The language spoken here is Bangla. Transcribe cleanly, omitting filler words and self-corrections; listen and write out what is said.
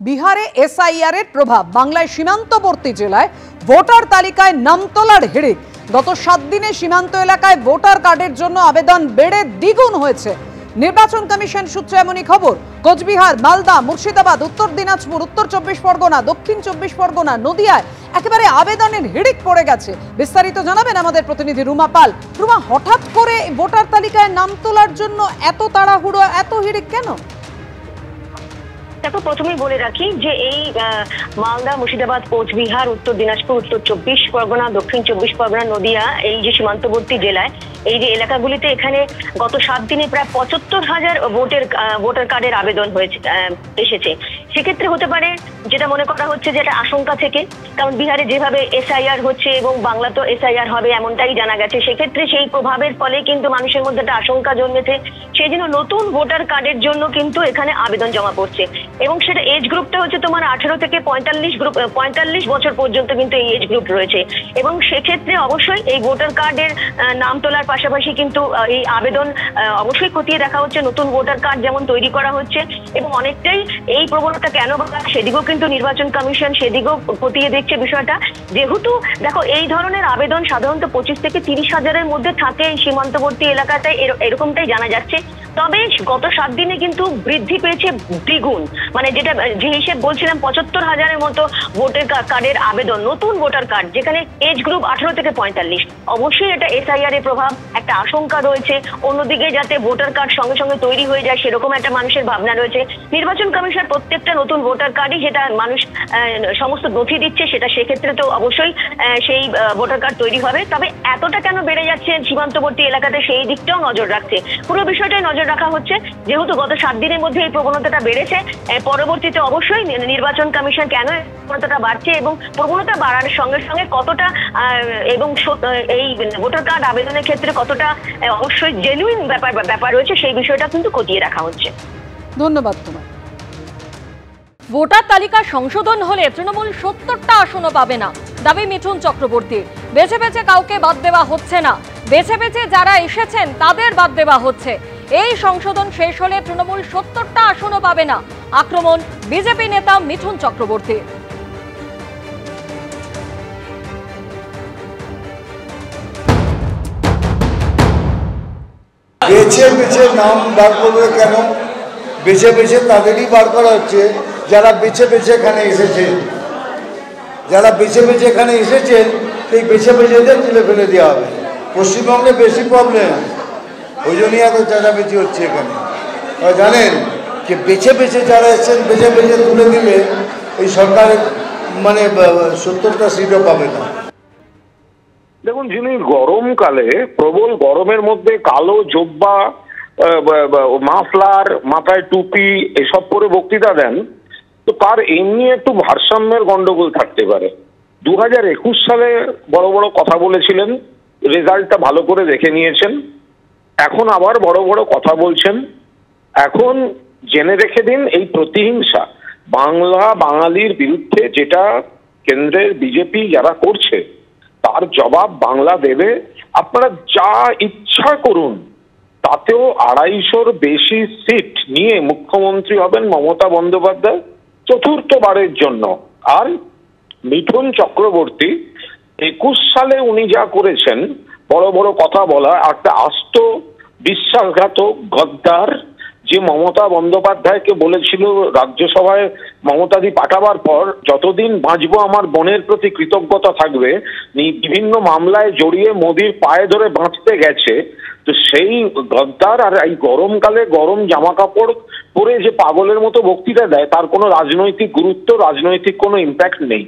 বিহারে এসআইআর এর প্রভাব বাংলায় সীমান্তবর্তী জেলায় ভোটার তালিকায় নাম তোলার হিড়িক। গত 7 দিনে সীমান্ত এলাকায় ভোটার কার্ডের জন্য আবেদন বেড়ে দ্বিগুণ হয়েছে। নির্বাচন কমিশন সূত্রে এমনই খবর। কোচবিহার, মালদা, মুর্শিদাবাদ, উত্তর দিনাজপুর, উত্তর 24 পরগনা, দক্ষিণ 24 পরগনা, নদিয়ায় একেবারে আবেদনের হিড়িক পড়ে গেছে। বিস্তারিত জানাবেন আমাদের প্রতিনিধি রুমা পাল। রুমা, হঠাৎ করে ভোটার তালিকায় নাম তোলার জন্য এত তাড়াহুড়ো, এত হিড়িক কেন? দেখো, প্রথমেই বলে রাখি যে এই মালদা, মুর্শিদাবাদ, কোচবিহার, উত্তর দিনাজপুর, উত্তর 24 পরগনা, দক্ষিণ 24 পরগনা, নদিয়া, এই যে সীমান্তবর্তী জেলায় এই যে এলাকাগুলিতে এখানে গত 7 দিনে প্রায় 75,000 ভোটার কার্ডের আবেদন এসেছে। সেক্ষেত্রে হতে পারে যেটা মনে করা হচ্ছে যে এটা আশঙ্কা থেকে, কারণ বিহারে যেভাবে এসআইআর হচ্ছে এবং বাংলাতেও এসআইআর হবে এমনটাই জানা গেছে। সেক্ষেত্রে সেই প্রভাবের ফলে কিন্তু মানুষের মধ্যে একটা আশঙ্কা জন্মেছে, সেই জন্য নতুন ভোটার কার্ডের জন্য কিন্তু এখানে আবেদন জমা পড়ছে। এবং সেটা এজ গ্রুপটা হচ্ছে তোমার 18 থেকে 45 বছর পর্যন্ত কিন্তু এই এজ গ্রুপ রয়েছে। এবং সেক্ষেত্রে অবশ্যই এই ভোটার কার্ডের নাম তোলার পাশাপাশি কিন্তু এই আবেদন অবশ্যই খতিয়ে দেখা হচ্ছে। নতুন ভোটার কার্ড যেমন তৈরি করা হচ্ছে এবং অনেকটাই এই প্রবণতা কেন সেদিকেও কিন্তু নির্বাচন কমিশন সেদিকেও খতিয়ে দেখছে বিষয়টা। যেহেতু দেখো, এই ধরনের আবেদন সাধারণত 25 থেকে 30 হাজারের মধ্যে থাকে এই সীমান্তবর্তী এলাকাতে, এরকমটাই জানা যাচ্ছে। তবে গত 7 দিনে কিন্তু বৃদ্ধি পেয়েছে দ্বিগুণ। মানে যেটা যে হিসেব বলছিলাম, 75,000-এর মতো ভোটার কার্ডের আবেদন, নতুন ভোটার কার্ড, যেখানে এজ গ্রুপ 18 থেকে 45। অবশ্যই এটা এসআইআর এর প্রভাব, একটা আশঙ্কা রয়েছে। অন্যদিকে যাতে ভোটার কার্ড সঙ্গে সঙ্গে তৈরি হয়ে যায় সেরকম একটা মানুষের ভাবনা রয়েছে। নির্বাচন কমিশন প্রত্যেকটা নতুন ভোটার কার্ডই যেটা মানুষ সমস্ত নথি দিচ্ছে, সেটা সেক্ষেত্রে তো অবশ্যই সেই ভোটার কার্ড তৈরি হবে। তবে এতটা কেন বেড়ে যাচ্ছে সীমান্তবর্তী এলাকাতে, সেই দিকটাও নজর রাখছে। পুরো বিষয়টাই নজর রাখা হচ্ছে। যেহেতু গত 7 দিনের মধ্যে এই প্রবণতাটা বেড়েছে, পরবর্তীতে অবশ্যই নির্বাচন কমিশন কেন প্রবণতাটা বাড়ছে এবং প্রবণতা বাড়ার সঙ্গে সঙ্গে কতটা এবং এই ভোটার কার্ড আবেদনের ক্ষেত্রে কতটা অবশ্যই জেনুইন ব্যাপার রয়েছে, সেই বিষয়টা কিন্তু খতিয়ে রাখা হচ্ছে। ধন্যবাদ তোমার। ভোটার তালিকা সংশোধন হলে তৃণমূল 70টা আসনও পাবে না, দাবি মিঠুন চক্রবর্তী। বেছে বেছে কাউকে বাদ দেওয়া হচ্ছে না, বেছে বেছে যারা এসেছেন তাদের বাদ দেওয়া হচ্ছে। এই সংশোধন শেষ হলে তৃণমূল 70টা আসনও পাবে না, আক্রমণ বিজেপি নেতা মিঠুন চক্রবর্তী। বেছে বেছে নাম বার করবে কেন? বেছে বেছে তাদেরই বার করা হচ্ছে যারা বেছে বেছে এখানে এসেছেন। যারা বেছে বেছে এখানে এসেছেন সেই বেছে বেছেদের তুলে ফেলে দেওয়া হবে। পশ্চিমবঙ্গে বেশি প্রবলেম, ওই জন্যই এত চেঁচামেচি হচ্ছে এখানে। জানেন যে বেছে বেছে যারা এসেছেন বেছে বেছে তুলে দিলে এই সরকারের মানে 70টা সিটও পাবে না। দেখুন, যিনি গরমকালে প্রবল গরমের মধ্যে কালো জোব্বা, মাফলার, মাথায় টুপি এসব পরে বক্তৃতা দেন, তো তার এমনি একটু ভারসাম্যের গন্ডগোল থাকতে পারে। 2021 সালে বড় বড় কথা বলেছিলেন, রেজাল্টটা ভালো করে দেখে নিয়েছেন, এখন আবার বড় বড় কথা বলছেন। এখন জেনে রেখে দিন, এই প্রতিহিংসা বাঙালির বিরুদ্ধে যেটা কেন্দ্রের বিজেপি যারা করছে তার জবাব বাংলা দেবে। আপনারা যা ইচ্ছা করুন, তাতেও 250-র বেশি সিট নিয়ে মুখ্যমন্ত্রী হবেন মমতা বন্দ্যোপাধ্যায় 4র্থবারের জন্য। আর মিঠুন চক্রবর্তী 21 সালে উনি যা করেছেন, বড় বড় কথা বলা, একটা আস্ত বিশ্বাসঘাতক গদ্দার, যে মমতা বন্দ্যোপাধ্যায়কে বলেছিল রাজ্যসভায় মমতাদি পাঠাবার পর, যতদিন বাঁচবো আমার বোনের প্রতি কৃতজ্ঞতা থাকবে, বিভিন্ন মামলায় জড়িয়ে মোদির পায়ে ধরে বাঁচতে গেছে। তো সেই গদ্দার আর এই গরমকালে গরম জামা কাপড় পরে যে পাগলের মতো বক্তৃতা দেয়, তার কোনো রাজনৈতিক গুরুত্ব, রাজনৈতিক কোনো ইম্প্যাক্ট নেই।